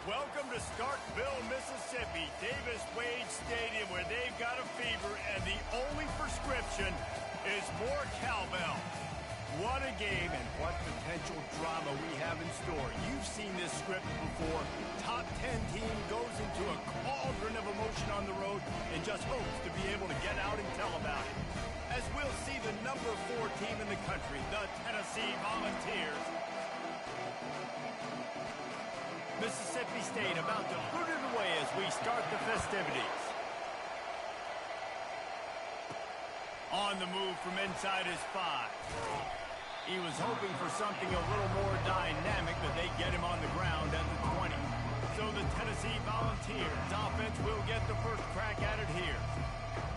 Welcome to Starkville, Mississippi, Davis-Wade Stadium, where they've got a fever, and the only prescription is more cowbell. What a game, and what potential drama we have in store. You've seen this script before. Top 10 team goes into a cauldron of emotion on the road and just hopes to be able to get out and tell about it. As we'll see the number 4 team in the country, the Tennessee Volunteers. Mississippi State about to put it away as we start the festivities. On the move from inside his 5. He was hoping for something a little more dynamic, but they get him on the ground at the 20. So the Tennessee Volunteers offense will get the first crack at it here.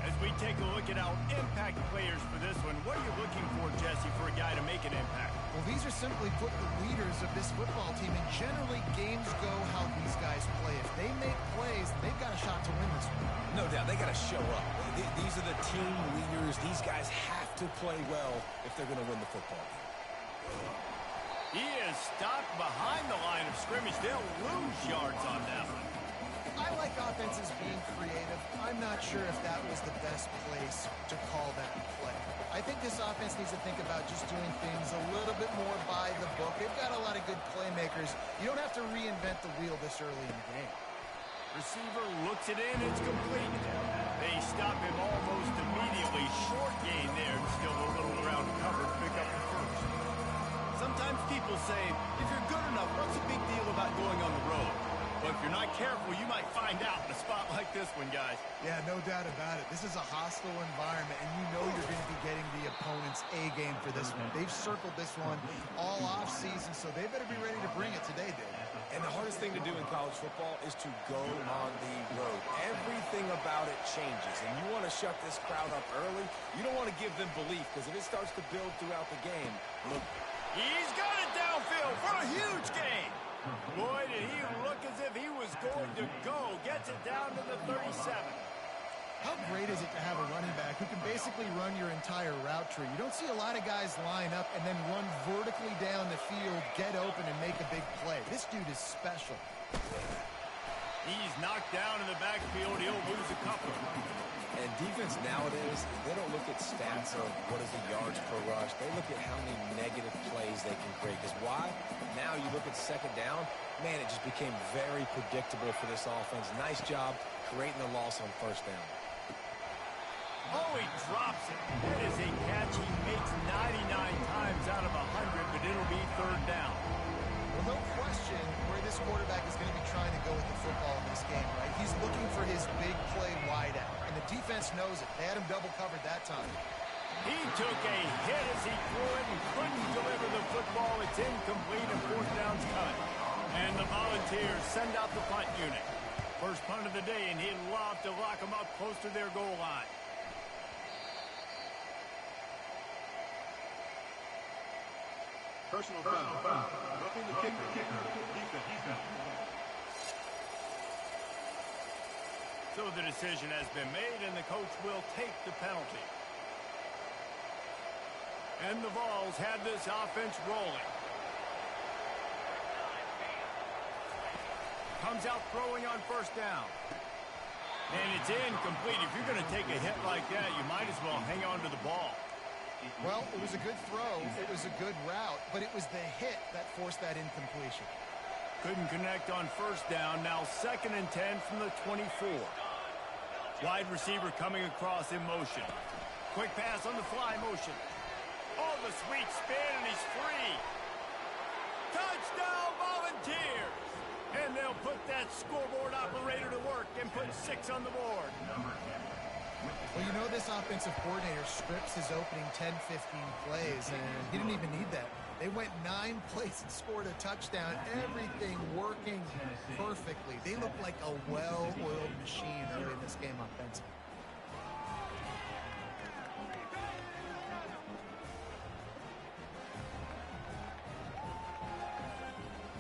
As we take a look at our impact players for this one, what are you looking for, Jesse, for a guy to make an impact? Well, these are simply put the leaders of this football team, and generally games go how these guys play. If they make plays, they've got a shot to win this one. No doubt, they got to show up. These are the team leaders. These guys have to play well if they're going to win the football game. He is stopped behind the line of scrimmage. They'll lose yards on that one. I like offenses being creative. I'm not sure if that was the best place to call that play. I think this offense needs to think about just doing things a little bit more by the book. They've got a lot of good playmakers. You don't have to reinvent the wheel this early in the game. Receiver looks it in. It's complete. They stop him almost immediately. Short gain there. Still a little around cover to pick up the first. Sometimes people say, if you're good enough, what's the big deal about going on the road? But if you're not careful, you might find out in a spot like this one, guys. Yeah, no doubt about it. This is a hostile environment, and you know you're going to be getting the opponent's A game for this one. They've circled this one all off-season, so they better be ready to bring it today, Dave. And the hardest thing to do in college football is to go on the road. Everything about it changes, and you want to shut this crowd up early. You don't want to give them belief, because if it starts to build throughout the game, look. He's got it downfield for a huge gain. Boy, did he look as if he was going to go. Gets it down to the 37. How great is it to have a running back who can basically run your entire route tree? You don't see a lot of guys line up and then run vertically down the field, get open, and make a big play. This dude is special. He's knocked down in the backfield. He'll lose a couple. And defense nowadays, they don't look at stats of what is the yards per rush. They look at how many negative plays they can create. Because why? Now you look at second down, man, it just became very predictable for this offense. Nice job creating the loss on first down. Oh, he drops it. That is a catch he makes 99 times out of 100, but it'll be third down. Well, no question where this quarterback is going to be trying to go with the football in this game, right? He's looking for his big play wide out, and the defense knows it. They had him double covered that time. He took a hit as he threw it and couldn't deliver the football. It's incomplete and fourth down's cut. And the Volunteers send out the punt unit. First punt of the day, and he'd love to lock them up close to their goal line. Personal foul. Roughing the kicker. Defense. So the decision has been made, and the coach will take the penalty. And the Vols have this offense rolling. Comes out throwing on first down. And it's incomplete. If you're going to take a hit like that, you might as well hang on to the ball. Well, it was a good throw. It was a good route, but it was the hit that forced that incompletion. Couldn't connect on first down. Now 2nd and 10 from the 24. Wide receiver coming across in motion. Quick pass on the fly motion. Oh, the sweet spin, and he's free. Touchdown, Volunteers! And they'll put that scoreboard operator to work and put 6 on the board. Well, you know this offensive coordinator scripts his opening 10, 15 plays, and he didn't even need that. They went 9 plays and scored a touchdown. Everything working perfectly. They look like a well-oiled machine early in this game offensively.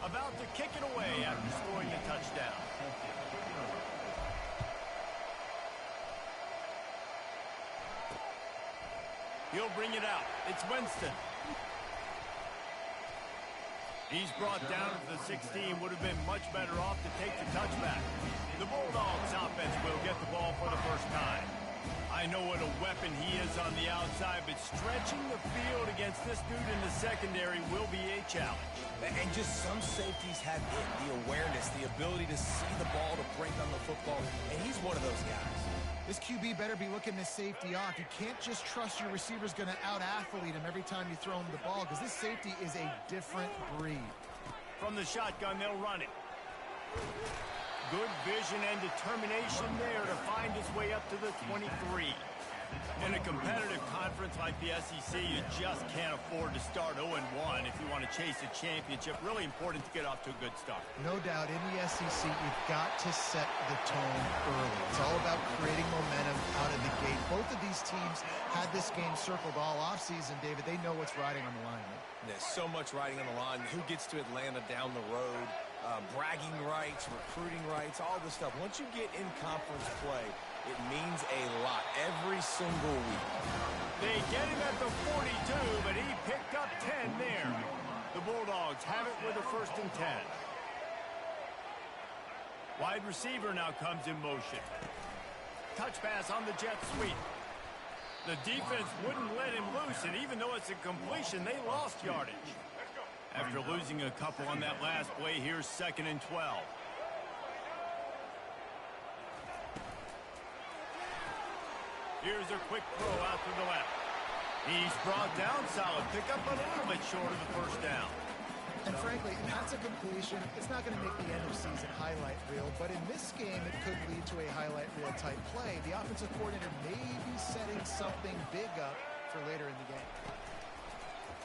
About to kick it away after scoring the touchdown. He'll bring it out. It's Winston. He's brought down to the 16, would have been much better off to take the touchback. The Bulldogs offense will get the ball for the first time. I know what a weapon he is on the outside, but stretching the field against this dude in the secondary will be a challenge. And just some safeties have it, the awareness, the ability to see the ball, to break on the football, and he's one of those guys. This QB better be looking this safety off. You can't just trust your receiver's going to out-athlete him every time you throw him the ball, because this safety is a different breed. From the shotgun, they'll run it. Good vision and determination there to find his way up to the 23. In a competitive conference like the SEC, you just can't afford to start 0-1 if you want to chase a championship. Really important to get off to a good start. No doubt, in the SEC, you've got to set the tone early. It's all about creating momentum out of the gate. Both of these teams had this game circled all offseason, David. They know what's riding on the line. There's so much riding on the line. Who gets to Atlanta down the road? Bragging rights, recruiting rights, all this stuff. Once you get in conference play, it means a lot every single week. They get him at the 42, but he picked up 10 there. The Bulldogs have it with a 1st and 10. Wide receiver now comes in motion. Touch pass on the jet sweep. The defense wouldn't let him loose, and even though it's a completion, they lost yardage. After losing a couple on that last play, here's 2nd and 12. Here's a quick throw out to the left. He's brought down solid. Pick up a little bit short of the 1st down. And frankly, that's a completion. It's not going to make the end of season highlight reel, but in this game, it could lead to a highlight reel type play. The offensive coordinator may be setting something big up for later in the game.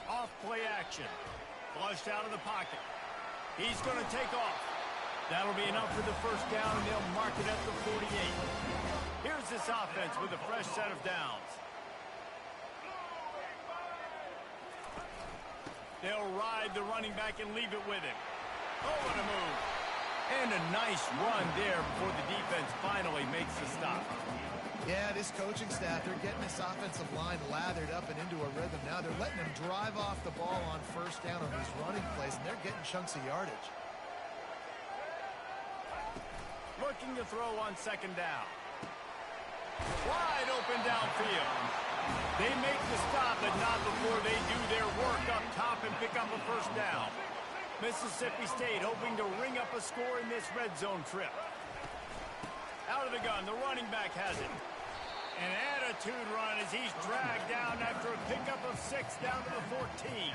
Off play action. Flushed out of the pocket. He's going to take off. That'll be enough for the 1st down, and they'll mark it at the 48. Here's this offense with a fresh set of downs. They'll ride the running back and leave it with him. Oh, what a move. And a nice run there before the defense finally makes the stop. Yeah, this coaching staff, they're getting this offensive line lathered up and into a rhythm now. They're letting them drive off the ball on 1st down on these running plays, and they're getting chunks of yardage. Looking to throw on 2nd down. Wide open downfield. They make the stop, but not before they do their work up top and pick up a 1st down. Mississippi State hoping to ring up a score in this red zone trip. Out of the gun, the running back has it. An attitude run as he's dragged down after a pickup of 6 down to the 14.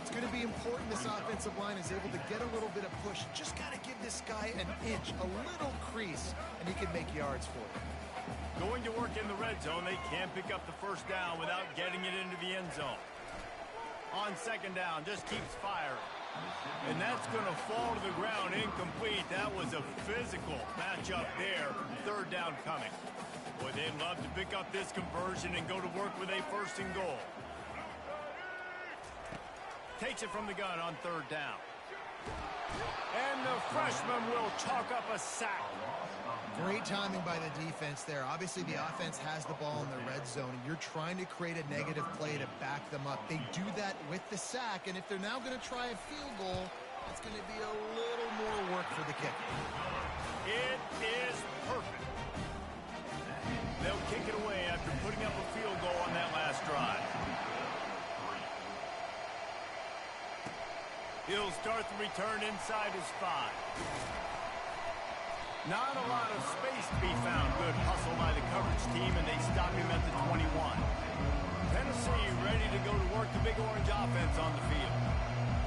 It's going to be important this offensive line is able to get a little bit of push. Just got to give this guy an inch, a little crease, and he can make yards for it. Going to work in the red zone, they can't pick up the 1st down without getting it into the end zone. On 2nd down, just keeps firing. And that's going to fall to the ground incomplete. That was a physical matchup there. 3rd down coming. Boy, they'd love to pick up this conversion and go to work with a 1st and goal. Takes it from the gun on 3rd down. And the freshman will chalk up a sack. Great timing by the defense there. Obviously, the offense has the ball in the red zone, and you're trying to create a negative play to back them up. They do that with the sack, and if they're now going to try a field goal, that's going to be a little more work for the kicker. It is perfect. They'll kick it away after putting up a field goal on that last drive. He'll start the return inside his 5. Not a lot of space to be found. Good hustle by the coverage team, and they stop him at the 21. Tennessee ready to go to work the Big Orange offense on the field.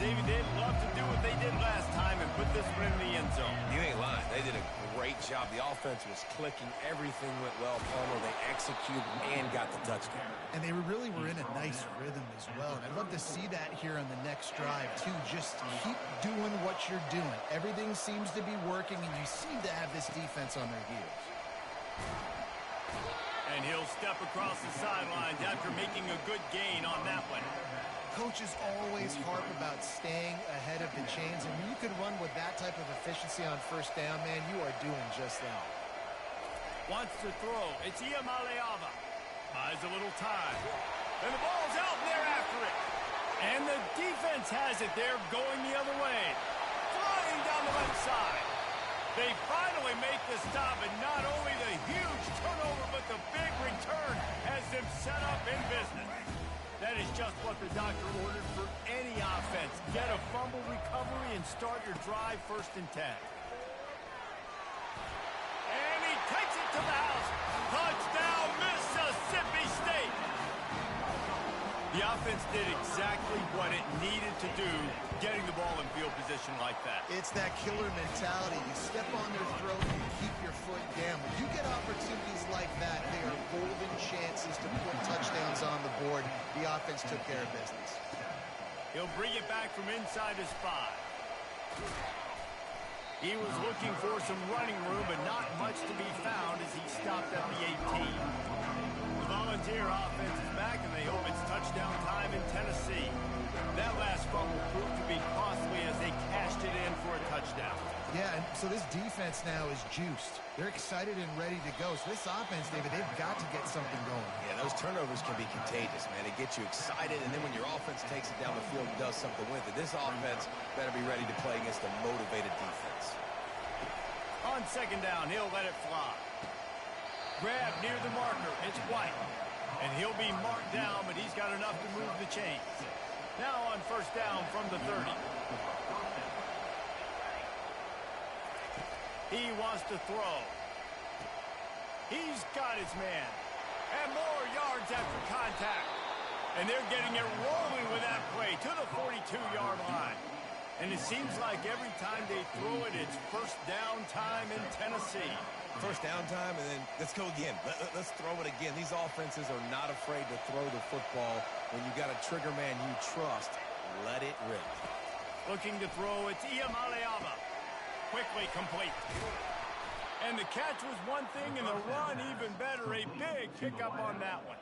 David, they'd love to do what they did last time and put this one in the end zone. You ain't lying. They did a great job. The offense was clicking. Everything went well. Palmer, they executed and got the touchdown. And they really were in a nice rhythm as well. And I'd love to see that here on the next drive, too. Just keep doing what you're doing. Everything seems to be working, and you seem to have this defense on their heels. And he'll step across the sidelines after making a good gain on that one. Coaches always harp about staying ahead of the chains, and when you can run with that type of efficiency on 1st down, man, you are doing just that. Wants to throw. It's Iamaleava. Buys a little time. And the ball's out, and they're after it. And the defense has it there going the other way. Flying down the left side. They finally make the stop, and not only the huge turnover, but the big return has them set up in business. That is just what the doctor ordered for any offense. Get a fumble recovery and start your drive 1st and 10. And he takes it to the house. Touchdown, Mississippi State. The offense did exactly what it needed to do, getting the ball in field position like that. It's that killer mentality. You step on their throat and you keep your foot down. When you get opportunities like that, they are golden chances to put touchdowns on the board. The offense took care of business. He'll bring it back from inside his 5. He was looking for some running room, but not much to be found as he stopped at the 18. The Volunteer offense is back, and they hope it's touchdown time in Tennessee. That last fumble proved to be costly as they cashed it in for a touchdown. Yeah, and so this defense now is juiced. They're excited and ready to go. So this offense, David, they've got to get something going. Yeah, those turnovers can be contagious, man. They get you excited, and then when your offense takes it down the field and does something with it, this offense better be ready to play against a motivated defense. On 2nd down, he'll let it fly. Grab near the marker. It's White. And he'll be marked down, but he's got enough to move the chains. Now on 1st down from the 30. He wants to throw. He's got his man. And more yards after contact. And they're getting it rolling with that play to the 42-yard line. And it seems like every time they throw it, it's 1st down time in Tennessee. 1st down time, and then let's go again. Let's throw it again. These offenses are not afraid to throw the football. When you got a trigger man you trust, let it rip. Looking to throw, it's Iamaleava. Quickly complete. And the catch was one thing, and the run even better. A big pickup on that one.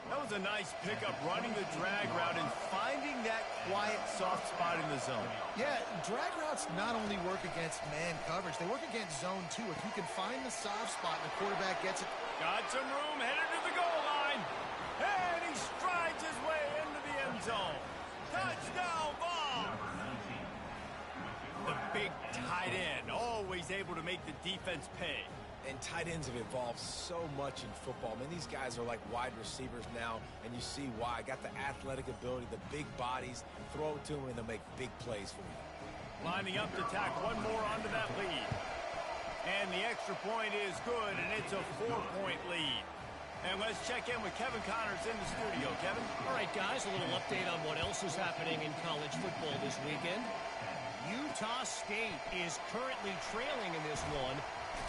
That was a nice pickup, running the drag route and finding that quiet, soft spot in the zone. Yeah, drag routes not only work against man coverage, they work against zone too. If you can find the soft spot and the quarterback gets it. Got some room, headed to the goal line. And he strides his way into the end zone. Touchdown, Vols! The big tight end, always able to make the defense pay. And tight ends have evolved so much in football. Man, these guys are like wide receivers now, and you see why. Got the athletic ability, the big bodies. Throw it to them, and they'll make big plays for you. Lining up to tack one more onto that lead. And the extra point is good, and it's a 4-point lead. And let's check in with Kevin Connors in the studio. Kevin? All right, guys, a little update on what else is happening in college football this weekend. Utah State is currently trailing in this one,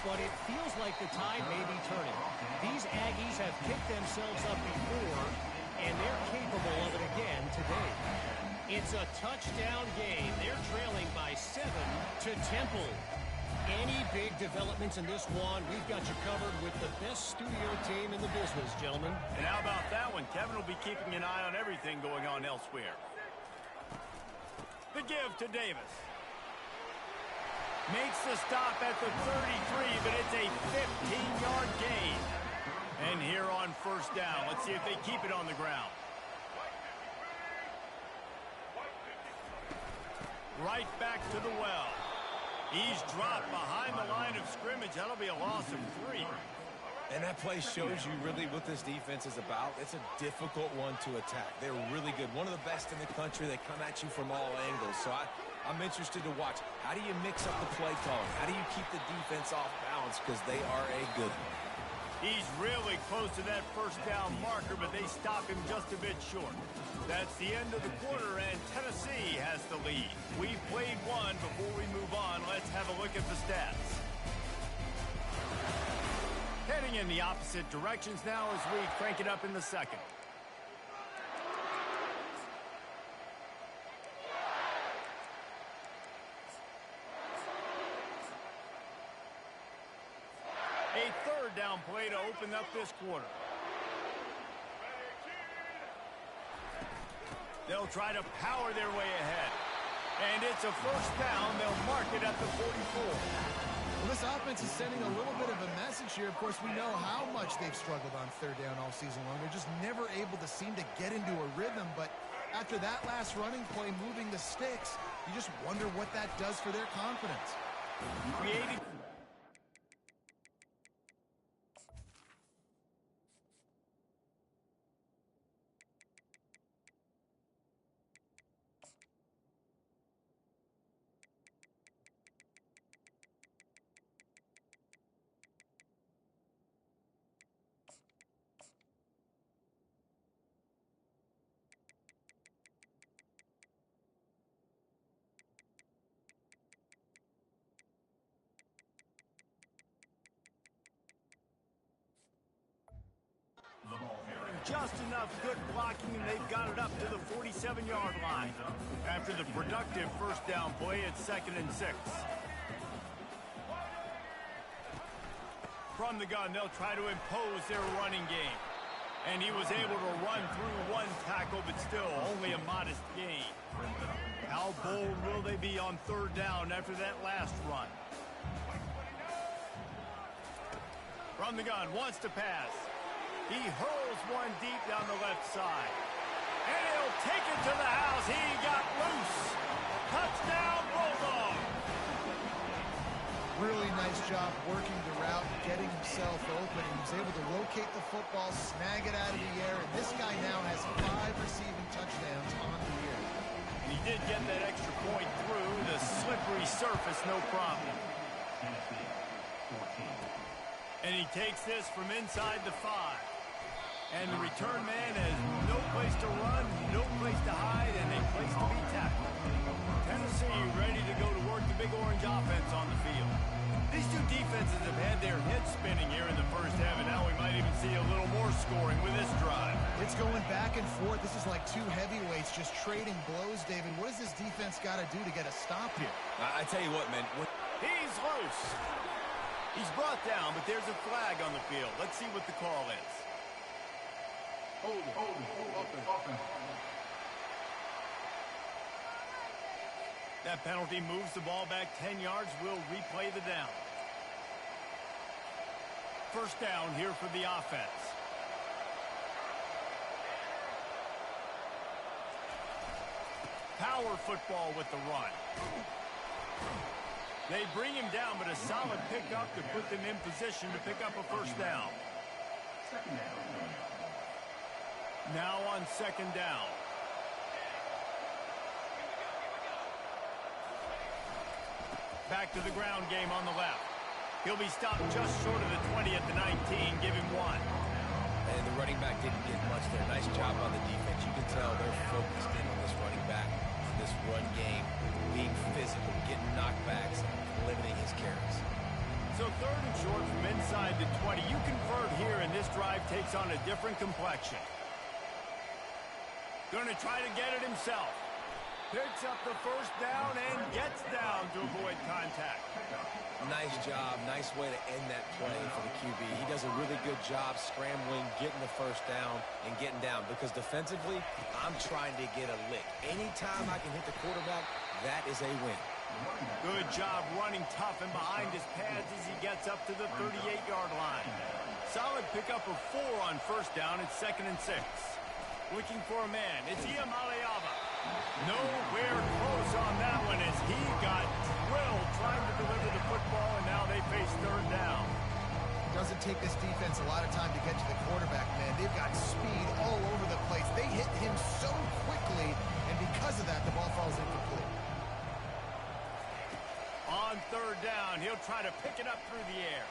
but it feels like the tide may be turning. These Aggies have kicked themselves up before, and they're capable of it again today. It's a touchdown game. They're trailing by 7 to Temple. Any big developments in this one, we've got you covered with the best studio team in the business, gentlemen. And how about that one? Kevin will be keeping an eye on everything going on elsewhere. The give to Davis. Makes the stop at the 33, but it's a 15-yard gain. And here on 1st down, let's see if they keep it on the ground. Right back to the well. He's dropped behind the line of scrimmage. That'll be a loss of 3. And that play shows you really what this defense is about. It's a difficult one to attack. They're really good. One of the best in the country. They come at you from all angles. So I'm interested to watch. How do you mix up the play calling? How do you keep the defense off balance? Because they are a good one. He's really close to that 1st down marker, but they stop him just a bit short. That's the end of the quarter, and Tennessee has the lead. We've played one. Before we move on, let's have a look at the stats. Heading in the opposite directions now as we crank it up in the 2nd. A 3rd down play to open up this quarter. They'll try to power their way ahead. And it's a 1st down. They'll mark it at the 44. Well, this offense is sending a little bit of a message here. Of course, we know how much they've struggled on 3rd down all season long. They're just never able to seem to get into a rhythm. But After that last running play, moving the sticks, you just wonder what that does for their confidence. Creating. Just enough good blocking, and they've got it up to the 47-yard line. After the productive first down play, it's 2nd and 6. From the gun, they'll try to impose their running game. And he was able to run through one tackle, but still only a modest gain. How bold will they be on 3rd down after that last run? From the gun, wants to pass. He hurls one deep down the left side. And he'll take it to the house. He got loose. Touchdown, Bulldog. Really nice job working the route, getting himself open. He was able to locate the football, snag it out of the air, and this guy now has 5 receiving touchdowns on the year. And he did get that extra point through the slippery surface, no problem. And he takes this from inside the 5. And the return man has no place to run, no place to hide, and a place to be tackled. Tennessee ready to go to work the Big Orange offense on the field. These two defenses have had their heads spinning here in the first half, and now we might even see a little more scoring with this drive. It's going back and forth. This is like two heavyweights just trading blows, David. What does this defense got to do to get a stop here? I tell you what, man. He's loose. He's brought down, but there's a flag on the field. Let's see what the call is. Hold offense. That penalty moves the ball back 10 yards. We'll replay the down. First down here for the offense. Power football with the run. They bring him down, but a solid pickup to put them in position to pick up a first down. Second down. Now on 2nd down. Back to the ground game on the left. He'll be stopped just short of the 20 at the 19. Give him 1. And the running back didn't get much there. Nice job on the defense. You can tell they're focused in on this running back, this run game, being physical, getting knockbacks, and limiting his carries. So 3rd and short from inside the 20. You convert here, and this drive takes on a different complexion. Going to try to get it himself. Picks up the first down and gets down to avoid contact. Nice job. Nice way to end that play for the QB. He does a really good job scrambling, getting the first down, and getting down. Because defensively, I'm trying to get a lick. Anytime I can hit the quarterback, that is a win. Good job running tough and behind his pads as he gets up to the 38-yard line. Solid pickup of 4 on first down. It's 2nd and 6. Looking for a man. It's Iamaleava. Nowhere close on that one as he got drilled trying to deliver the football, and now they face 3rd down. Doesn't take this defense a lot of time to get to the quarterback, man. They've got speed all over the place. They hit him so quickly, and because of that, the ball falls incomplete. On 3rd down, he'll try to pick it up through the air.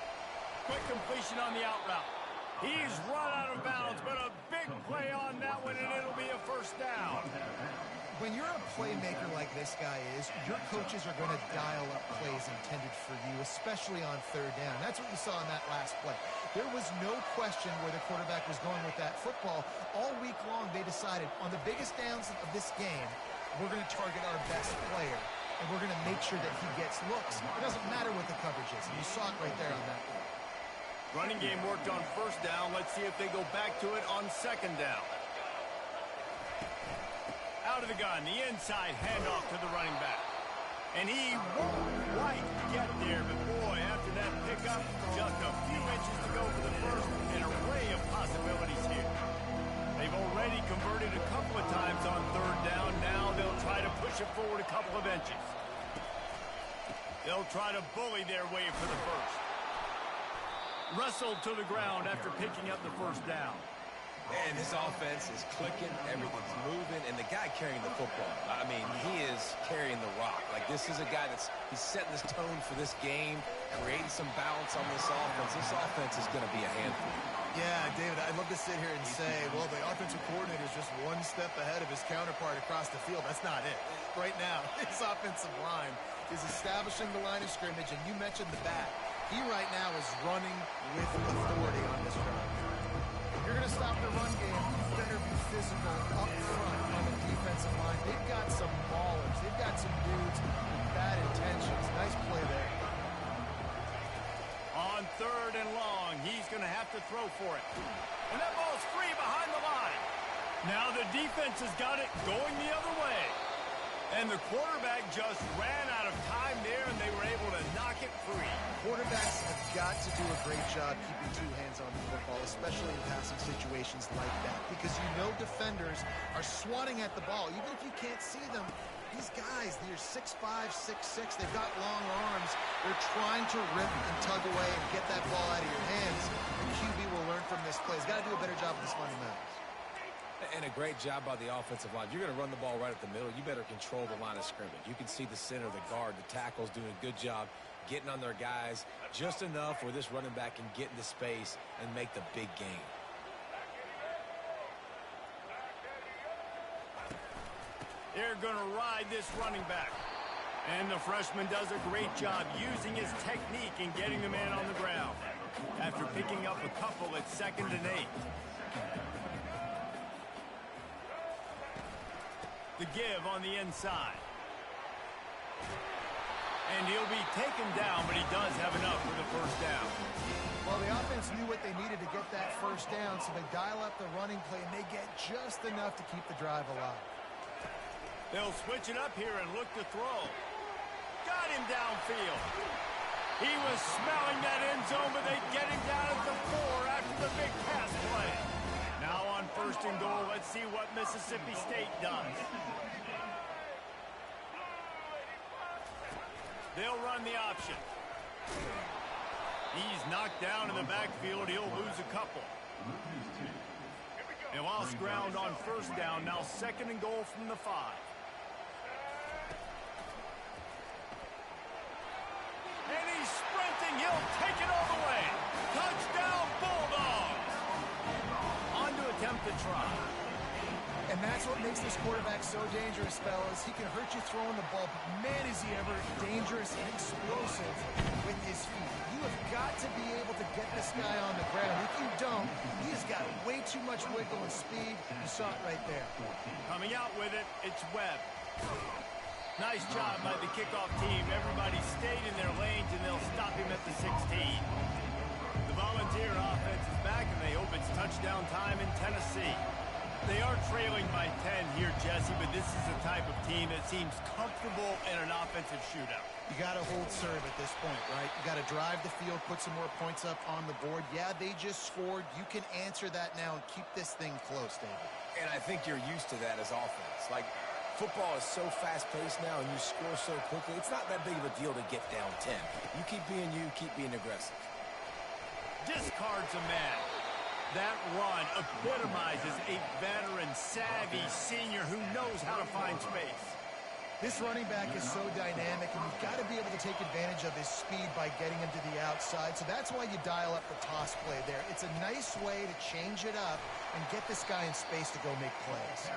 Quick completion on the out route. He's run out of bounds, but a big play on that one, and it'll be a first down. When you're a playmaker like this guy is, your coaches are going to dial up plays intended for you, especially on 3rd down. That's what you saw in that last play. There was no question where the quarterback was going with that football. All week long, they decided on the biggest downs of this game, we're going to target our best player, and we're going to make sure that he gets looks. It doesn't matter what the coverage is. You saw it right there on that play. Running game worked on first down. Let's see if they go back to it on 2nd down. Out of the gun, the inside handoff to the running back. And he won't quite get there, but boy, after that pickup, just a few inches to go for the first. An array of possibilities here. They've already converted a couple of times on 3rd push it forward a couple of inches. They'll try to bully their way for the first. Wrestled to the ground after picking up the first down. And this offense is clicking, everything's moving, and the guy carrying the football, I mean, he is carrying the rock. Like, this is a guy he's setting this tone for this game, creating some balance on this offense. This offense is going to be a handful. Yeah, David, I'd love to sit here and say, well, the offensive coordinator is just one step ahead of his counterpart across the field. That's not it. Right now, his offensive line is establishing the line of scrimmage, and you mentioned the back. He right now is running with authority on this drive. If you're going to stop the run game, you better be physical up front on the defensive line. They've got some ballers. They've got some dudes with bad intentions. Nice play there. On 3rd and long, he's going to have to throw for it. And that ball's free behind the line. Now the defense has got it going the other way. And the quarterback just ran out of time there, and they were able to knock it free. Quarterbacks have got to do a great job keeping two hands on the football, especially in passing situations like that, because you know defenders are swatting at the ball. Even if you can't see them, these guys, they're 6'5", 6'6", they've got long arms. They're trying to rip and tug away and get that ball out of your hands. The QB will learn from this play. He's got to do a better job with his fundamentals. And a great job by the offensive line. You're going to run the ball right at the middle. You better control the line of scrimmage. You can see the center, the guard, the tackles doing a good job getting on their guys just enough where this running back can get into space and make the big game. They're going to ride this running back. And the freshman does a great job using his technique and getting the man on the ground. After picking up a couple at 2nd and 8. The give on the inside. And he'll be taken down, but he does have enough for the first down. Well, the offense knew what they needed to get that first down, so they dial up the running play, and they get just enough to keep the drive alive. They'll switch it up here and look to throw. Got him downfield. He was smelling that end zone, but they get him down at the 4 after the big pass play. Now on 1st and goal, let's see what Mississippi State does. They'll run the option. He's knocked down in the backfield. He'll lose a couple. They lost ground on 1st down. Now 2nd and goal from the 5. And he's sprinting. He'll take it all the way. Touchdown, Bulldogs. On to attempt to try. And that's what makes this quarterback so dangerous, fellas. He can hurt you throwing the ball, but man, is he ever dangerous and explosive with his feet. You have got to be able to get this guy on the ground. If you don't, he has got way too much wiggle and speed. You saw it right there. Coming out with it, it's Webb. Nice job by the kickoff team. Everybody stayed in their lanes, and they'll stop him at the 16. The Volunteer offense is back, and they hope it's touchdown time in Tennessee. They are trailing by 10 here, Jesse, but this is the type of team that seems comfortable in an offensive shootout. You got to hold serve at this point, right? You got to drive the field, put some more points up on the board. Yeah, they just scored. You can answer that now and keep this thing close, David. And I think you're used to that as offense. Like, football is so fast-paced now, and you score so quickly. It's not that big of a deal to get down 10. You keep being aggressive. Discards a man. That run epitomizes a veteran, savvy senior who knows how to find space. This running back is so dynamic, and you've got to be able to take advantage of his speed by getting him to the outside. So that's why you dial up the toss play there. It's a nice way to change it up and get this guy in space to go make plays.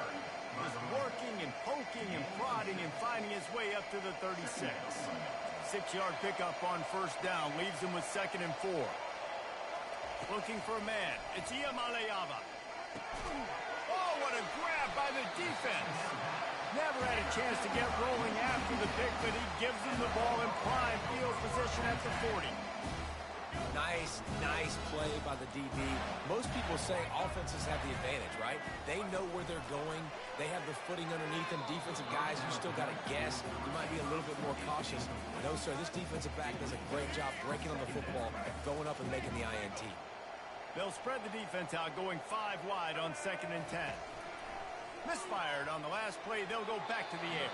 Just working and poking and prodding and finding his way up to the 36. 6-yard pickup on 1st down leaves him with 2nd and 4. Looking for a man. It's Iamaleava. Oh, what a grab by the defense. Never had a chance to get rolling after the pick, but he gives him the ball in prime field position at the 40. Nice play by the DB. Most people say offenses have the advantage, right? They know where they're going. They have the footing underneath them. Defensive guys, you still got to guess. You might be a little bit more cautious. No, sir, this defensive back does a great job breaking on the football, going up and making the INT. They'll spread the defense out, going 5 wide on 2nd and 10. Misfired on the last play. They'll go back to the air.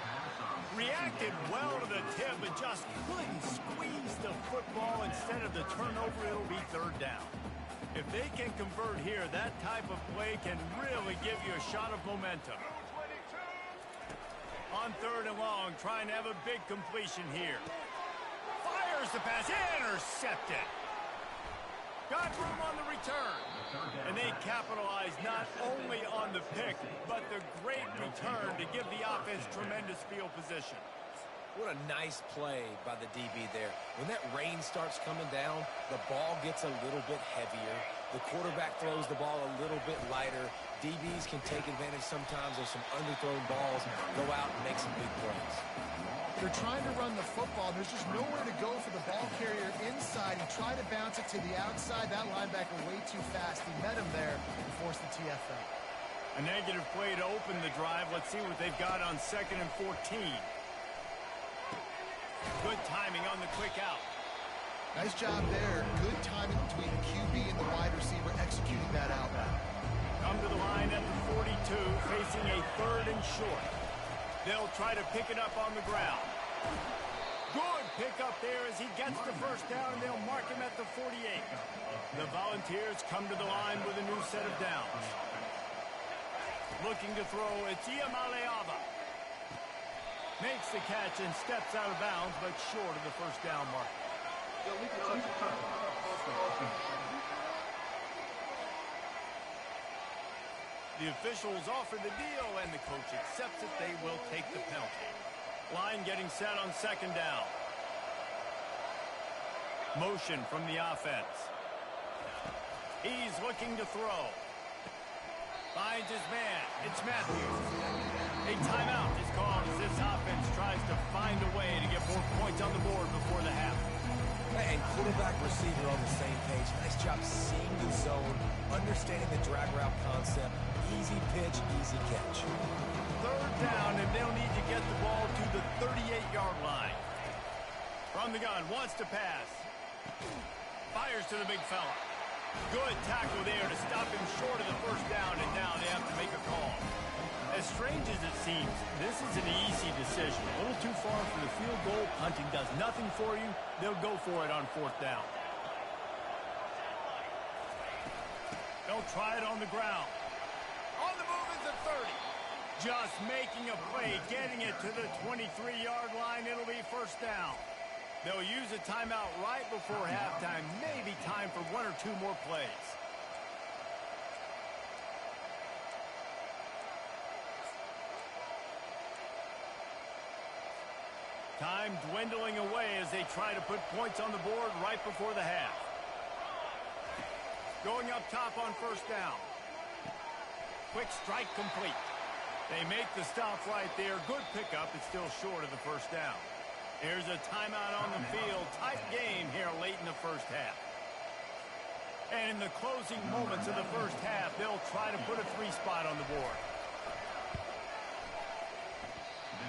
Reacted well to the tip, but just couldn't squeeze the football. Instead of the turnover, it'll be third down. If they can convert here, that type of play can really give you a shot of momentum. On third and long, trying to have a big completion here. Fires the pass, intercepted. Got room on the return. And they capitalize not only on the pick, but the great return to give the offense tremendous field position. What a nice play by the DB there. When that rain starts coming down, the ball gets a little bit heavier. The quarterback throws the ball a little bit lighter. DBs can take advantage sometimes of some underthrown balls, go out and make some big plays. They're trying to run the football. There's just nowhere to go for the ball carrier inside. He tried to bounce it to the outside. That linebacker way too fast. He met him there and forced the TFL. A negative play to open the drive. Let's see what they've got on 2nd and 14. Good timing on the quick out. Nice job there. Good timing between the QB and the wide receiver executing that out route. Come to the line at the 42, facing a 3rd and short. They'll try to pick it up on the ground. Good pick up there as he gets the first down, and they'll mark him at the 48. The Volunteers come to the line with a new set of downs. Looking to throw, it's Iamaleava. Makes the catch and steps out of bounds, but short of the first down mark. The officials offer the deal, and the coach accepts it. They will take the penalty. Line getting set on 2nd down. Motion from the offense. He's looking to throw. Finds his man. It's Matthews. A timeout is called as this offense tries to find a way to get more points on the board before the half. And quarterback receiver on the same page. Nice job seeing the zone, understanding the drag route concept. Easy pitch, easy catch. 3rd down, and they'll need to get the ball to the 38-yard line. From the gun, wants to pass. Fires to the big fella. Good tackle there to stop him short of the first down, and now they have to make a call. As strange as it seems, this is an easy decision. A little too far for the field goal. Punting does nothing for you. They'll go for it on 4th down. They'll try it on the ground. On the move is the 30. Just making a play, getting it to the 23-yard line. It'll be first down. They'll use a timeout right before halftime. Maybe time for 1 or 2 more plays. Time dwindling away as they try to put points on the board right before the half. Going up top on 1st down. Quick strike complete. They make the stop right there. Good pickup. It's still short of the first down. Here's a timeout on the field. Tight game here late in the first half. And in the closing moments of the first half, they'll try to put a 3 spot on the board.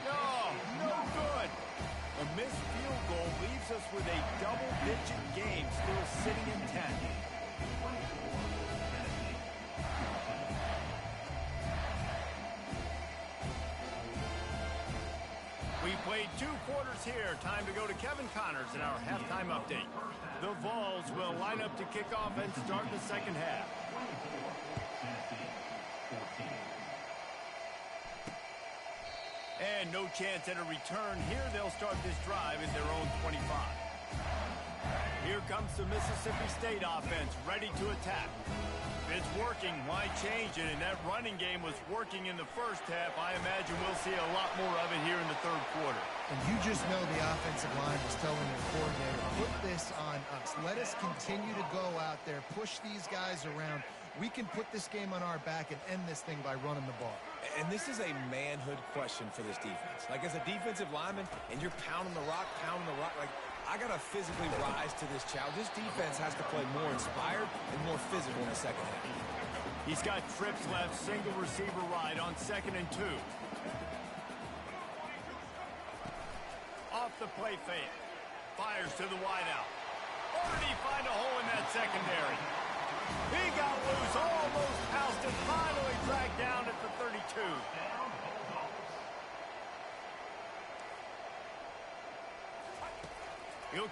No good. A missed field goal leaves us with a double-digit game still sitting in 10. We played 2 quarters here. Time to go to Kevin Connors in our halftime update. The Vols will line up to kick off and start the second half. And no chance at a return here. They'll start this drive at their own 25. Here comes the Mississippi State offense, ready to attack. It's working. Why change it? And that running game was working in the first half. I imagine we'll see a lot more of it here in the 3rd quarter. And you just know the offensive line was telling their coordinator, put this on us. Let us continue to go out there, push these guys around. We can put this game on our back and end this thing by running the ball. And this is a manhood question for this defense. Like, as a defensive lineman, and you're pounding the rock, like, I got to physically rise to this challenge. This defense has to play more inspired and more physical in the second half. He's got trips left, single receiver right on 2nd and 2. Off the play fake. Fires to the wideout. Or did he find a hole in that secondary? He got loose, almost housed, and finally dragged down at the 32.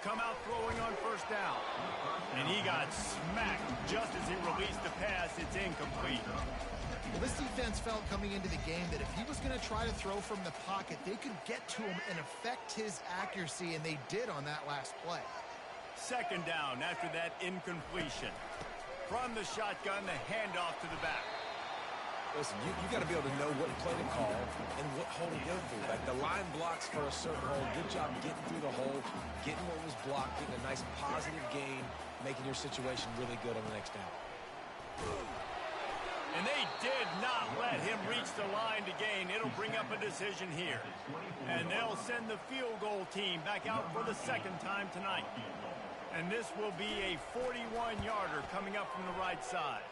come out throwing on first down. And he got smacked just as he released the pass. It's incomplete. Well, this defense felt coming into the game that if he was going to try to throw from the pocket, they could get to him and affect his accuracy, and they did on that last play. Second down after that incompletion. From the shotgun, the handoff to the back. Listen, you got to be able to know what play to call and what hole to go through. Like the line blocks for a certain hole. Good job getting through the hole, getting what was blocked, getting a nice positive gain, making your situation really good on the next down. And they did not let him reach the line to gain. It'll bring up a decision here. And they'll send the field goal team back out for the second time tonight. And this will be a 41-yarder coming up from the right side.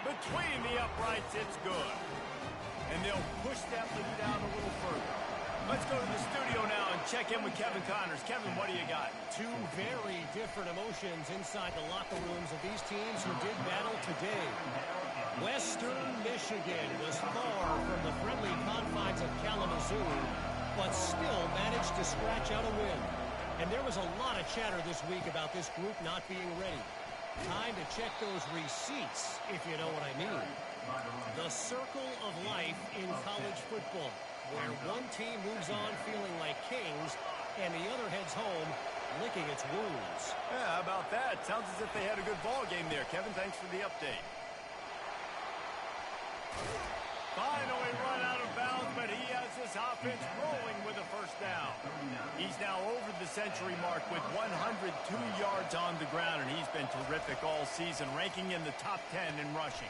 Between the uprights, it's good. And they'll push that lead down a little further. Let's go to the studio now and check in with Kevin Connors. Kevin, what do you got? Two very different emotions inside the locker rooms of these teams who did battle today. Western Michigan was far from the friendly confines of Kalamazoo, but still managed to scratch out a win. And there was a lot of chatter this week about this group not being ready. Time to check those receipts, if you know what I mean. The circle of life in college football, where one team moves on feeling like kings, and the other heads home licking its wounds. Yeah, how about that? Sounds as if they had a good ball game there. Kevin, thanks for the update. Finally run out of bounds, but he has this offense rolling with a first down. He's now over the century mark with 102 yards on the ground, and he's been terrific all season, ranking in the top 10 in rushing.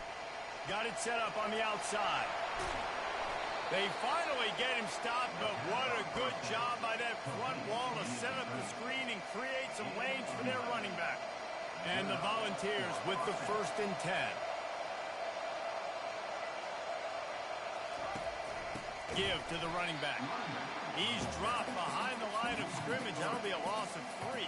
Got it set up on the outside. They finally get him stopped, but what a good job by that front wall to set up the screen and create some lanes for their running back. And the Volunteers with the 1st and 10. Give to the running back. He's dropped behind the line of scrimmage. That'll be a loss of 3.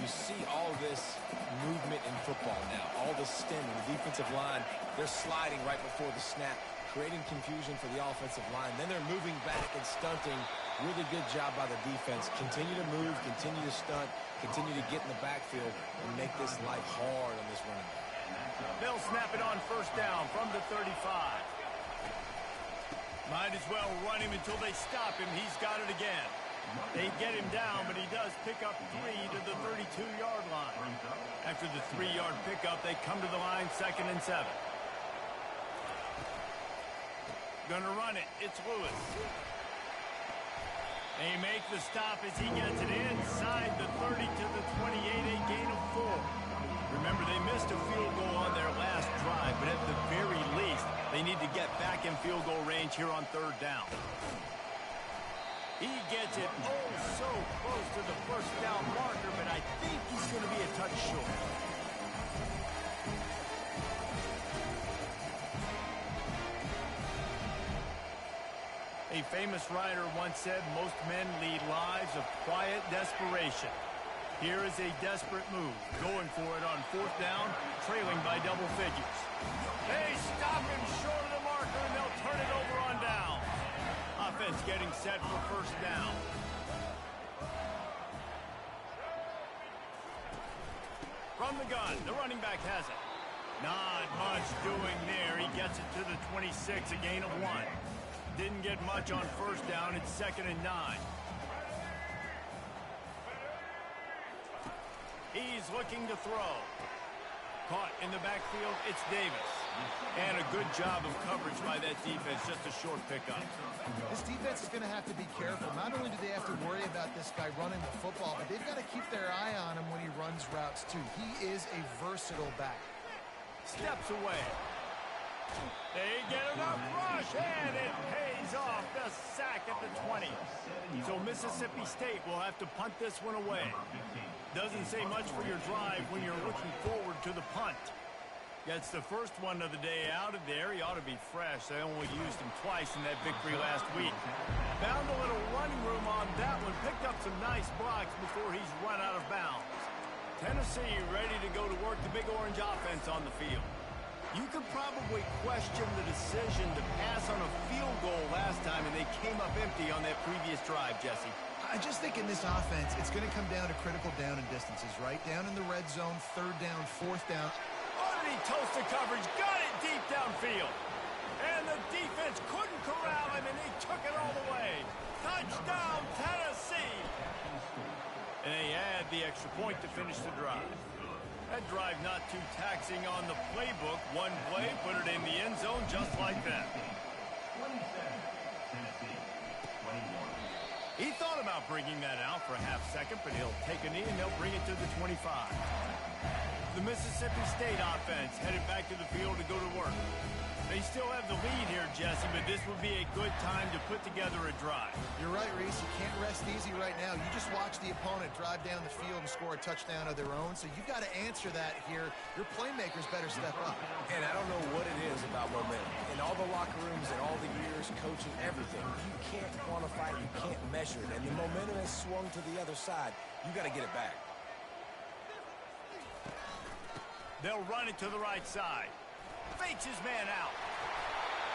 You see all this movement in football now. All the stemming, the defensive line, they're sliding right before the snap, creating confusion for the offensive line. Then they're moving back and stunting. Really good job by the defense. Continue to move, continue to stunt, continue to get in the backfield and make this life hard on this running back. They'll snap it on first down from the 35. Might as well run him until they stop him. He's got it again. They get him down, but he does pick up 3 to the 32-yard line. After the 3-yard pickup, they come to the line 2nd and 7. Gonna run it. It's Lewis. They make the stop as he gets it inside the 30 to the 28, a gain of 4. Remember, they missed a field goal on their last drive, but at the very least, they need to get back in field goal range here on 3rd down. He gets it so close to the first down marker, but I think he's going to be a touch short. A famous writer once said, most men lead lives of quiet desperation. Here is a desperate move, going for it on 4th down, trailing by double figures. They stop him short of the marker, and they'll turn it over on down. Offense getting set for 1st down. From the gun, the running back has it. Not much doing there. He gets it to the 26, a gain of 1. Didn't get much on 1st down. It's 2nd and 9. He's looking to throw. Caught in the backfield, it's Davis. And a good job of coverage by that defense, just a short pickup. This defense is going to have to be careful. Not only do they have to worry about this guy running the football, but they've got to keep their eye on him when he runs routes too. He is a versatile back. Steps away. They get enough rush, and it pays off. The sack at the 20. So Mississippi State will have to punt this one away. Doesn't say much for your drive when you're looking forward to the punt. Gets the first one of the day out of there. He ought to be fresh. They only used him twice in that victory last week. Found a little running room on that one. Picked up some nice blocks before he's run out of bounds. Tennessee ready to go to work. The Big Orange offense on the field. You could probably question the decision to pass on a field goal last time, and they came up empty on that previous drive, Jesse. I just think in this offense, it's going to come down to critical down and distances, right? Down in the red zone, third down, fourth down. Underneath toasted coverage, got it deep downfield. And the defense couldn't corral him, and they took it all the way. Touchdown, Tennessee! And they add the extra point to finish the drive. That drive not too taxing on the playbook. One play, put it in the end zone just like that. He thought about bringing that out for a half second, but he'll take a knee and they'll bring it to the 25. The Mississippi State offense headed back to the field to go to work. They still have the lead here, Jesse, but this would be a good time to put together a drive. You're right, Reese. You can't rest easy right now. You just watch the opponent drive down the field and score a touchdown of their own, so you've got to answer that here. Your playmakers better step up. And I don't know what it is about momentum. In all the locker rooms and all the years, coaching, everything, you can't quantify it, you can't measure it. And the momentum has swung to the other side. You got to get it back. They'll run it to the right side. Fakes his man out.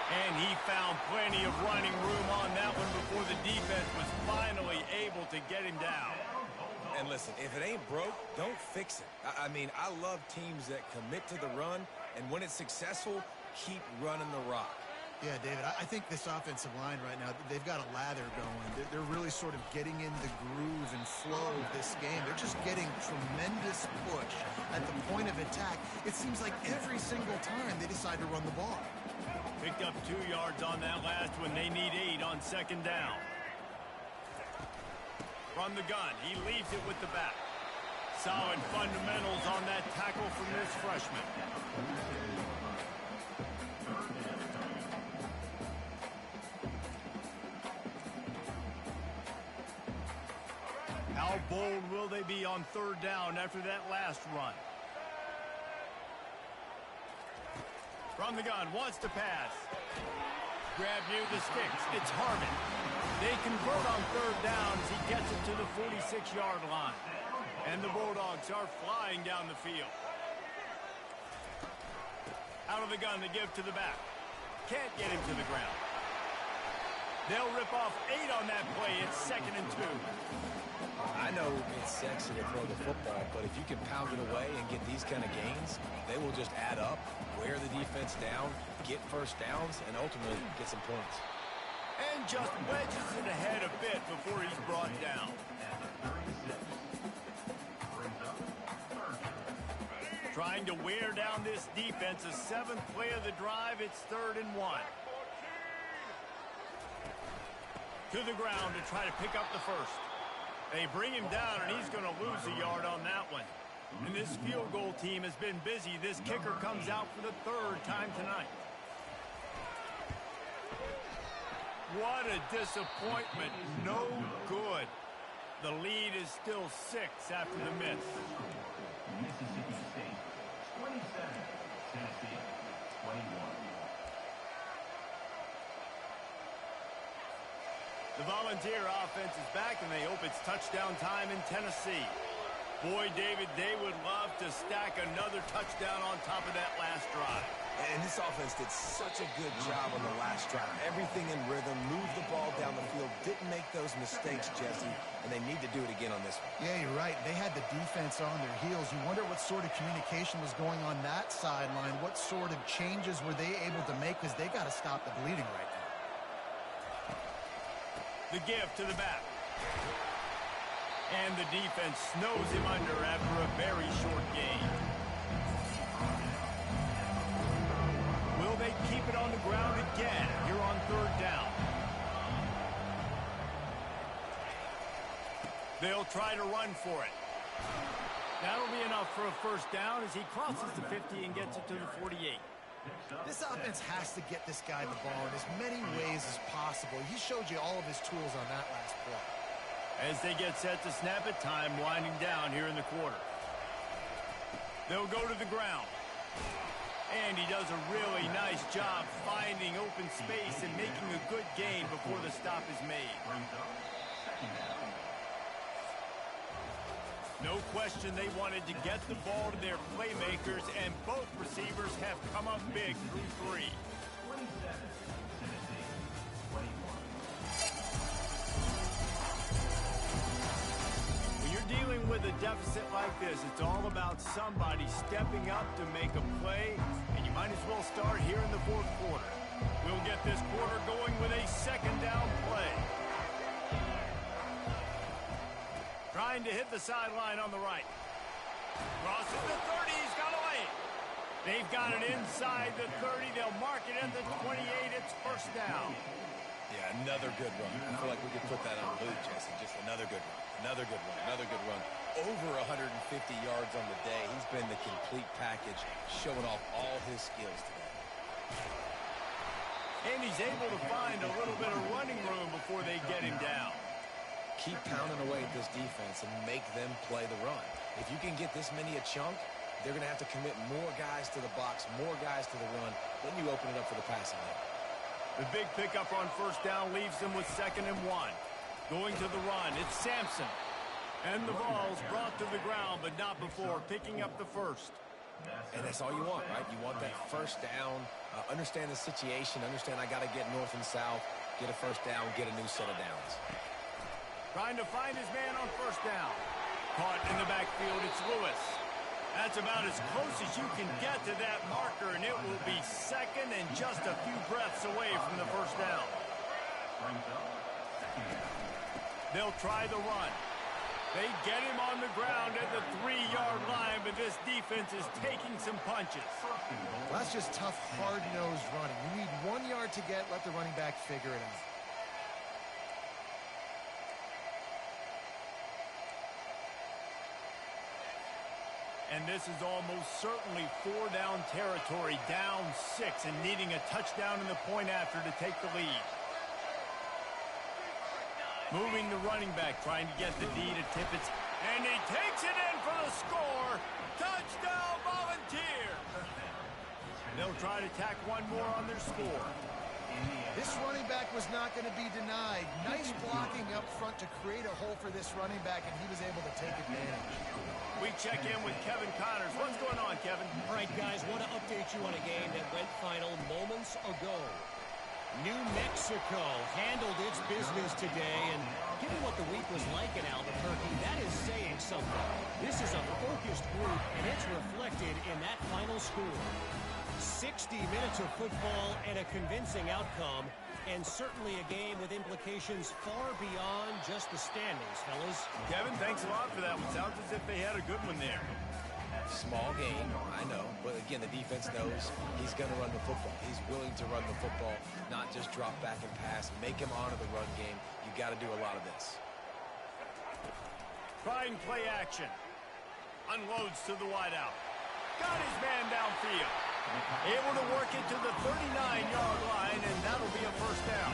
And he found plenty of running room on that one before the defense was finally able to get him down. And listen, if it ain't broke, don't fix it. I mean, I love teams that commit to the run, and when it's successful, keep running the rock. Yeah, David, I think this offensive line right now, they've got a lather going. They're really sort of getting in the groove and flow of this game. They're just getting tremendous push at the point of attack. It seems like every single time they decide to run the ball. Picked up 2 yards on that last one. They need 8 on second down. From the gun, he leaves it with the back. Solid fundamentals on that tackle from this freshman. How bold will they be on third down after that last run? From the gun, wants to pass. Grab near the sticks. It's Harmon. They convert on third down as he gets it to the 46-yard line. And the Bulldogs are flying down the field. Out of the gun, they give to the back. Can't get him to the ground. They'll rip off 8 on that play. It's 2nd and 2. I know it's sexy to throw the football, but if you can pound it away and get these kind of gains, they will just add up, wear the defense down, get first downs, and ultimately get some points. And just wedges it ahead a bit before he's brought down. Trying to wear down this defense, a 7th play of the drive, it's 3rd and 1. To the ground to try to pick up the first. They bring him down, and he's going to lose a yard on that one. And this field goal team has been busy. This kicker comes out for the 3rd time tonight. What a disappointment. No good. The lead is still 6 after the miss. Mississippi State, 27. Tennessee, 21. The Volunteer offense is back, and they hope it's touchdown time in Tennessee. Boy, David, they would love to stack another touchdown on top of that last drive. And this offense did such a good job on the last drive. Everything in rhythm, moved the ball down the field, didn't make those mistakes, Jesse, and they need to do it again on this one. Yeah, you're right. They had the defense on their heels. You wonder what sort of communication was going on that sideline. What sort of changes were they able to make, because they got to stop the bleeding right now. The give to the back. And the defense snows him under after a very short game. Will they keep it on the ground again here on 3rd down? They'll try to run for it. That'll be enough for a first down as he crosses the 50 and gets it to the 48. This offense has to get this guy the ball in as many ways as possible. He showed you all of his tools on that last play. As they get set to snap it, time winding down here in the quarter. They'll go to the ground. And he does a really nice job finding open space and making a good gain before the stop is made. No question they wanted to get the ball to their playmakers, and both receivers have come up big through 3. When you're dealing with a deficit like this, it's all about somebody stepping up to make a play, and you might as well start here in the 4th quarter. We'll get this quarter going with a 2nd down play. Trying to hit the sideline on the right. Crosses the 30. He's got a lane. They've got it inside the 30. They'll mark it at the 28. It's 1st down. Yeah, another good run. I feel like we could put that on loop, Jesse. Just another good run. Another good run. Another good run. Over 150 yards on the day. He's been the complete package, showing off all his skills today. And he's able to find a little bit of running room before they get him down. Keep pounding away at this defense and make them play the run. If you can get this many a chunk, they're going to have to commit more guys to the box, more guys to the run. Then you open it up for the passing game. The big pickup on 1st down leaves them with 2nd and 1. Going to the run, it's Sampson. And the Vols brought to the ground, but not before picking up the 1st. And that's all you want, right? You want that 1st down. Understand the situation. Understand I got to get north and south, get a 1st down, get a new set of downs. Trying to find his man on 1st down. Caught in the backfield, it's Lewis. That's about as close as you can get to that marker, and it will be 2nd and just a few breaths away from the 1st down. They'll try the run. They get him on the ground at the 3-yard line, but this defense is taking some punches. Well, that's just tough, hard-nosed running. You need 1 yard to get, let the running back figure it out. And this is almost certainly 4-down territory, down 6, and needing a touchdown in the point after to take the lead. Moving the running back, trying to get the D to Tippett, and he takes it in for the score. Touchdown, Volunteer! They'll try to tack one more on their score. This running back was not going to be denied. Nice blocking up front to create a hole for this running back, and he was able to take advantage. We check in with Kevin Connors. What's going on, Kevin? All right, guys, want to update you on a game that went final moments ago. New Mexico handled its business today, and given what the week was like in Albuquerque, that is saying something. This is a focused group, and it's reflected in that final score. 60 minutes of football and a convincing outcome, and certainly a game with implications far beyond just the standings, fellas. Kevin, thanks a lot for that one. Sounds as if they had a good one there. Small game, I know, but again, the defense knows he's going to run the football. He's willing to run the football, not just drop back and pass, make him honor the run game. You got to do a lot of this. Trying play action. Unloads to the wideout. Got his man downfield. Able to work it to the 39-yard line, and that'll be a 1st down.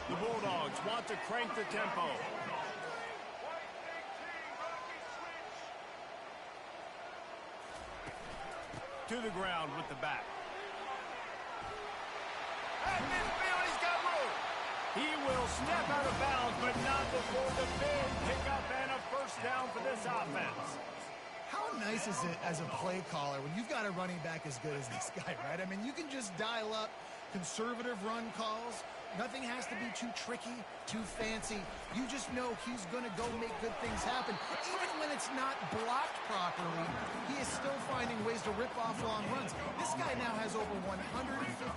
The Bulldogs want to crank the tempo. To the ground with the back. At midfield, he's got room. He will step out of bounds, but not before the big pickup and a 1st down for this offense. How nice is it as a play caller when you've got a running back as good as this guy, right? I mean, you can just dial up conservative run calls. Nothing has to be too tricky, too fancy. You just know he's going to go make good things happen. Even when it's not blocked properly, he is still finding ways to rip off long runs. This guy now has over 150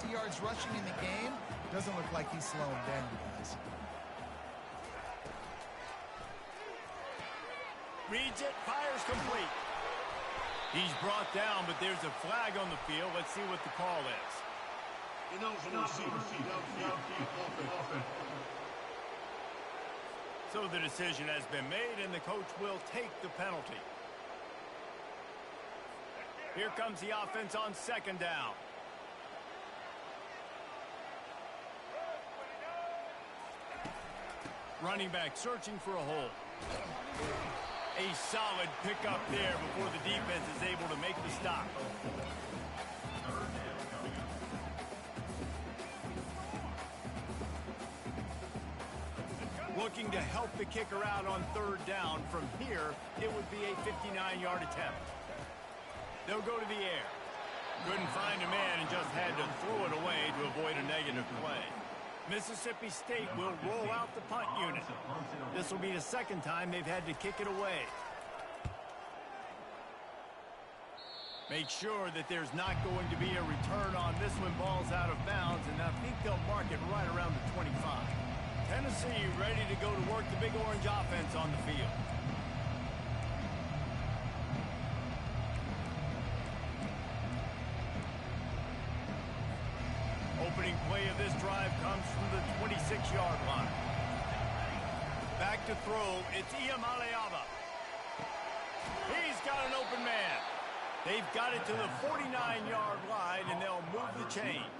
yards rushing in the game. Doesn't look like he's slowing down, guys. Reads it, fires complete. He's brought down, but there's a flag on the field. Let's see what the call is. So the decision has been made, and the coach will take the penalty. Here comes the offense on 2nd down. Running back searching for a hole. A solid pickup there before the defense is able to make the stop. looking to help the kicker out on third down. From here, it would be a 59-yard attempt. They'll go to the air. Couldn't find a man and just had to throw it away to avoid a negative play. Mississippi State will roll out the punt unit. This will be the second time they've had to kick it away. Make sure that there's not going to be a return on this when ball's out of bounds, and I think they'll mark it right around the 25. Tennessee ready to go to work the Big Orange offense on the field. Opening play of this drive comes from the 26-yard line. Back to throw, it's Iamaleava. He's got an open man. They've got it to the 49-yard line, and they'll move the chains.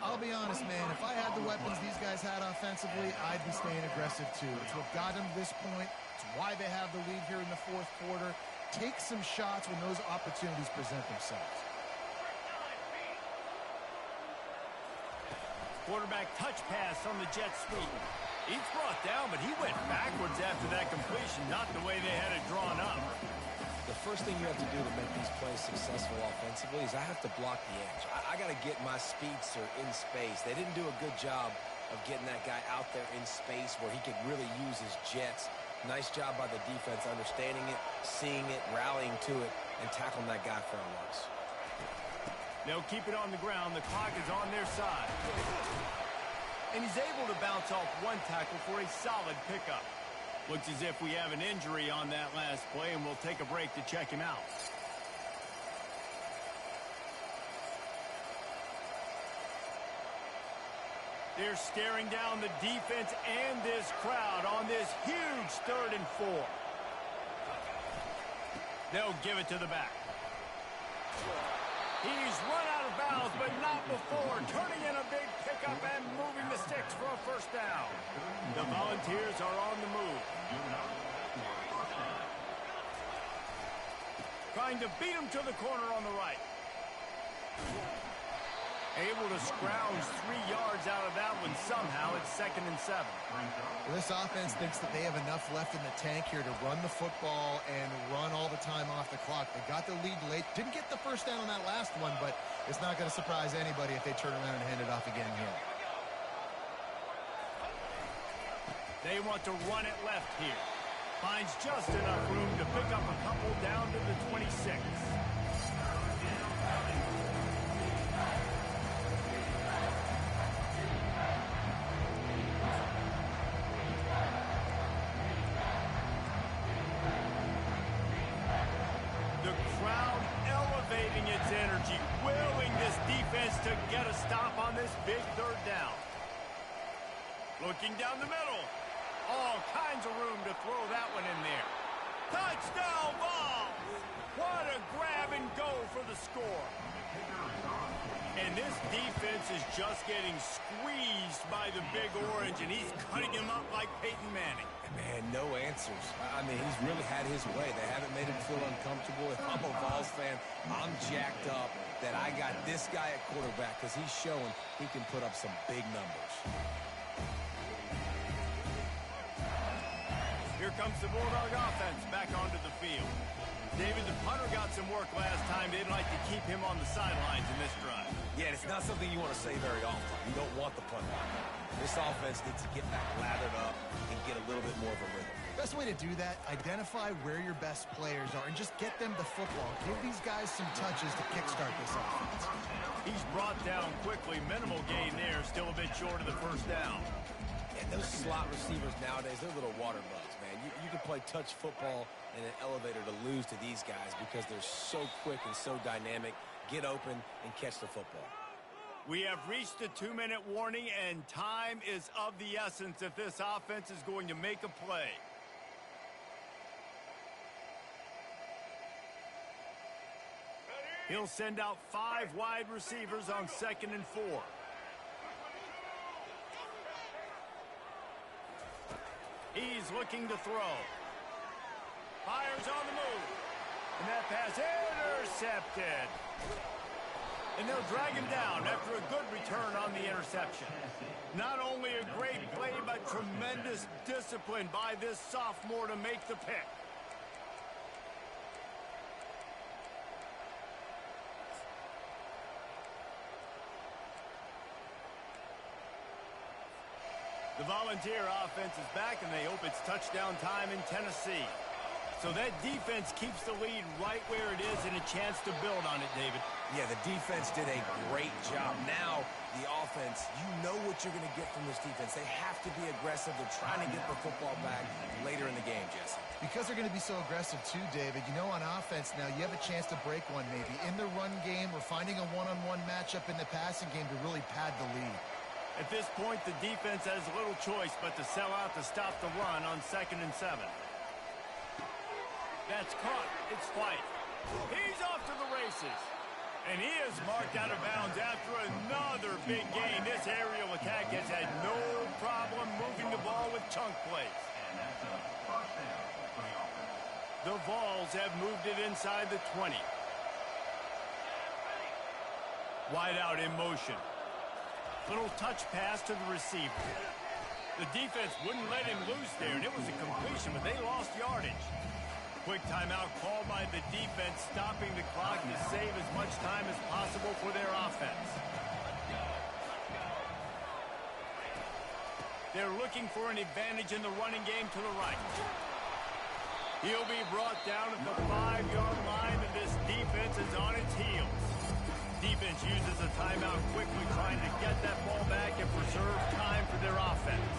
I'll be honest, man. If I had the weapons these guys had offensively, I'd be staying aggressive, too. It's what got them to this point. It's why they have the lead here in the fourth quarter. Take some shots when those opportunities present themselves. Quarterback touch pass on the jet sweep. He's brought down, but he went backwards after that completion, not the way they had it drawn up. The first thing you have to do to make these plays successful offensively is I have to block the edge. I got to get my speedster in space. They didn't do a good job of getting that guy out there in space where he could really use his jets. Nice job by the defense understanding it, seeing it, rallying to it, and tackling that guy for a loss. They'll keep it on the ground. The clock is on their side. And he's able to bounce off one tackle for a solid pickup. Looks as if we have an injury on that last play, and we'll take a break to check him out. They're staring down the defense and this crowd on this huge 3rd and 4. They'll give it to the back. He's run out of bounds, but not before. Turning in a big pickup and moving the sticks for a first down. The Volunteers are on the move. Trying to beat him to the corner on the right. Able to scrounge 3 yards out of that one somehow. It's 2nd and 7. Well, this offense thinks that they have enough left in the tank here to run the football and run all the time off the clock. They got the lead late. Didn't get the first down on that last one, but it's not going to surprise anybody if they turn around and hand it off again here. They want to run it left here. Finds just enough room to pick up a couple down to the 26. Its energy, willing this defense to get a stop on this big 3rd down. Looking down the middle. All kinds of room to throw that one in there. Touchdown Vols! What a grab and go for the score. And this defense is just getting squeezed by the Big Orange, and he's cutting him up like Peyton Manning. Man, no answers. I mean, he's really had his way. They haven't made him feel uncomfortable. If I'm a Vols fan, I'm jacked up that I got this guy at quarterback because he's showing he can put up some big numbers. Here comes the Bulldog offense back onto the field. David, the punter got some work last time. They'd like to keep him on the sidelines in this drive. Yeah, it's not something you want to say very often. You don't want the punter. This offense needs to get back lathered up and get a little bit more of a rhythm. Best way to do that, identify where your best players are and just get them the football. Give these guys some touches to kickstart this offense. He's brought down quickly. Minimal gain there. Still a bit short of the first down. And those slot receivers nowadays, they're little water bugs, man. You can play touch football in an elevator to lose to these guys because they're so quick and so dynamic. Get open and catch the football. We have reached the 2-minute warning, and time is of the essence if this offense is going to make a play. He'll send out 5 wide receivers on 2nd and 4. He's looking to throw. Fires on the move. And that pass intercepted. And they'll drag him down after a good return on the interception. Not only a great play, but tremendous discipline by this sophomore to make the pick. The Volunteer offense is back, and they hope it's touchdown time in Tennessee. So that defense keeps the lead right where it is and a chance to build on it, David. Yeah, the defense did a great job. Now, the offense, you know what you're going to get from this defense. They have to be aggressive. They're trying to get the football back later in the game, Jesse. Because they're going to be so aggressive too, David, you know, on offense now, you have a chance to break one maybe in the run game or finding a one-on-one matchup in the passing game to really pad the lead. At this point, the defense has little choice but to sell out to stop the run on 2nd and 7. That's caught. It's White. He's off to the races. And he is marked out of bounds after another big gain. This aerial attack has had no problem moving the ball with chunk plays. The Vols have moved it inside the 20. Wide out in motion. Little touch pass to the receiver. The defense wouldn't let him loose there, and it was a completion, but they lost yardage. Quick timeout called by the defense, stopping the clock to save as much time as possible for their offense. They're looking for an advantage in the running game to the right. He'll be brought down at the 5-yard line, and this defense is on its heels. Defense uses a timeout quickly, trying to get that ball back and preserve time for their offense.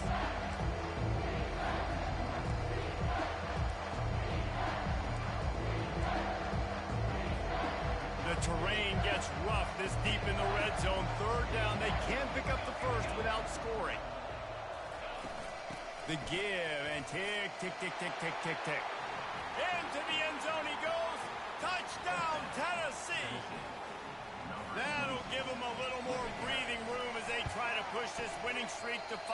The terrain gets rough this deep in the red zone. 3rd down. They can't pick up the first without scoring. The give and tick, tick, tick, tick, tick, tick, tick. Into the end zone he goes. Touchdown, Tennessee. That'll give them a little more breathing room as they try to push this winning streak to 5.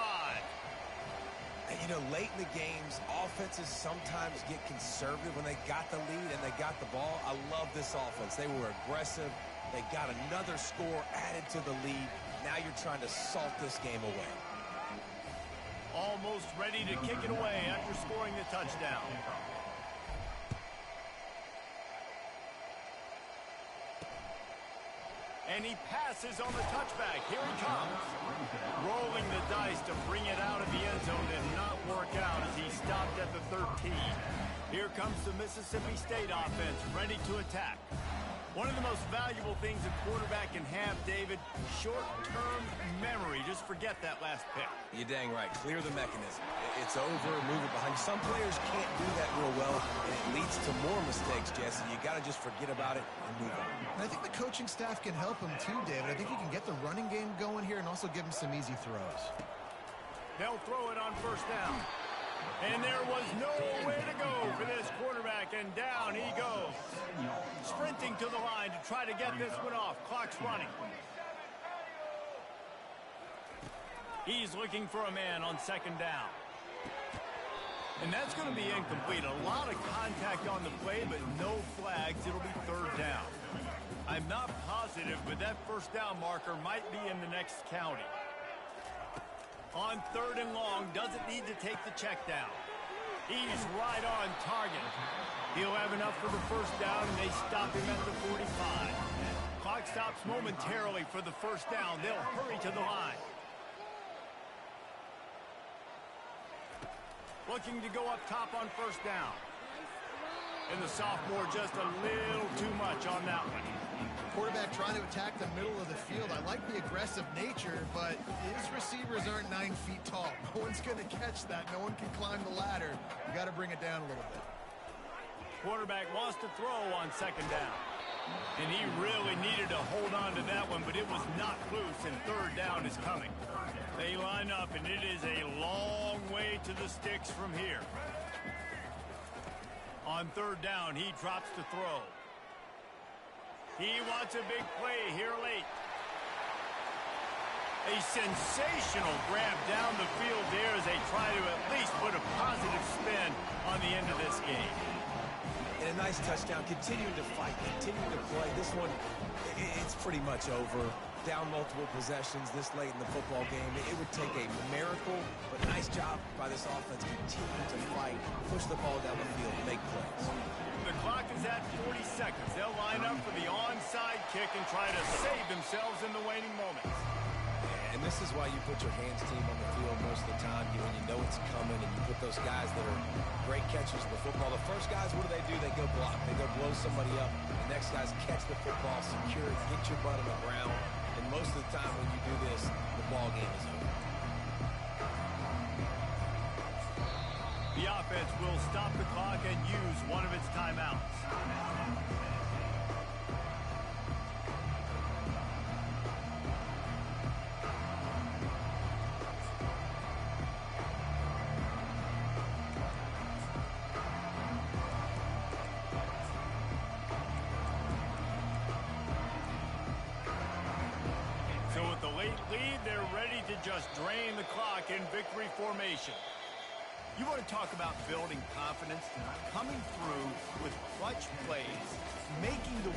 And, you know, late in the games, offenses sometimes get conservative when they got the lead and they got the ball. I love this offense. They were aggressive. They got another score added to the lead. Now you're trying to salt this game away. Almost ready to kick it away after scoring the touchdown. And he passes on the touchback. Here he comes. Rolling the dice to bring it out of the end zone did not work out as he stopped at the 13. Here comes the Mississippi State offense, ready to attack. One of the most valuable things a quarterback can have, David, short-term memory. Just forget that last pick. You're dang right. Clear the mechanism. It's over, move it behind. Some players can't do that real well, and it leads to more mistakes, Jesse. You got to just forget about it and move on. And I think the coaching staff can help him too, David. I think he can get the running game going here and also give him some easy throws. They'll throw it on 1st down. And there was nowhere to go for this quarterback, and down he goes. Sprinting to the line to try to get this one off. Clock's running. He's looking for a man on 2nd down. And that's going to be incomplete. A lot of contact on the play, but no flags. It'll be 3rd down. I'm not positive, but that 1st down marker might be in the next county. On 3rd and long, doesn't need to take the check down. He's right on target. He'll have enough for the 1st down, and they stop him at the 45. Clock stops momentarily for the 1st down. They'll hurry to the line. Looking to go up top on 1st down. And the sophomore just a little too much on that one. Quarterback trying to attack the middle of the field. I like the aggressive nature, but his receivers aren't 9 feet tall. No one's going to catch that. No one can climb the ladder. You got to bring it down a little bit. Quarterback wants to throw on 2nd down. And he really needed to hold on to that one, but it was not loose, and 3rd down is coming. They line up, and it is a long way to the sticks from here. On 3rd down, he drops to throw. He wants a big play here late. A sensational grab down the field there as they try to at least put a positive spin on the end of this game. And a nice touchdown, continuing to fight, continuing to play. This one, it's pretty much over. Down multiple possessions this late in the football game. It would take a miracle, but nice job by this offense. Continue to fight, push the ball down the field, make plays. The clock is at 40 seconds. They'll line up for the onside kick and try to save themselves in the waning moments. And this is why you put your hands team on the field most of the time. When you know it's coming, and you put those guys that are great catchers of the football. The first guys, what do? They go block. They go blow somebody up. The next guys catch the football, secure it, get your butt on the ground. And most of the time when you do this, the ball game is over. The offense will stop the clock and use one of its timeouts. So with the late lead, they're ready to just drain the clock in victory formation. You want to talk about building confidence? Coming through with clutch plays, making the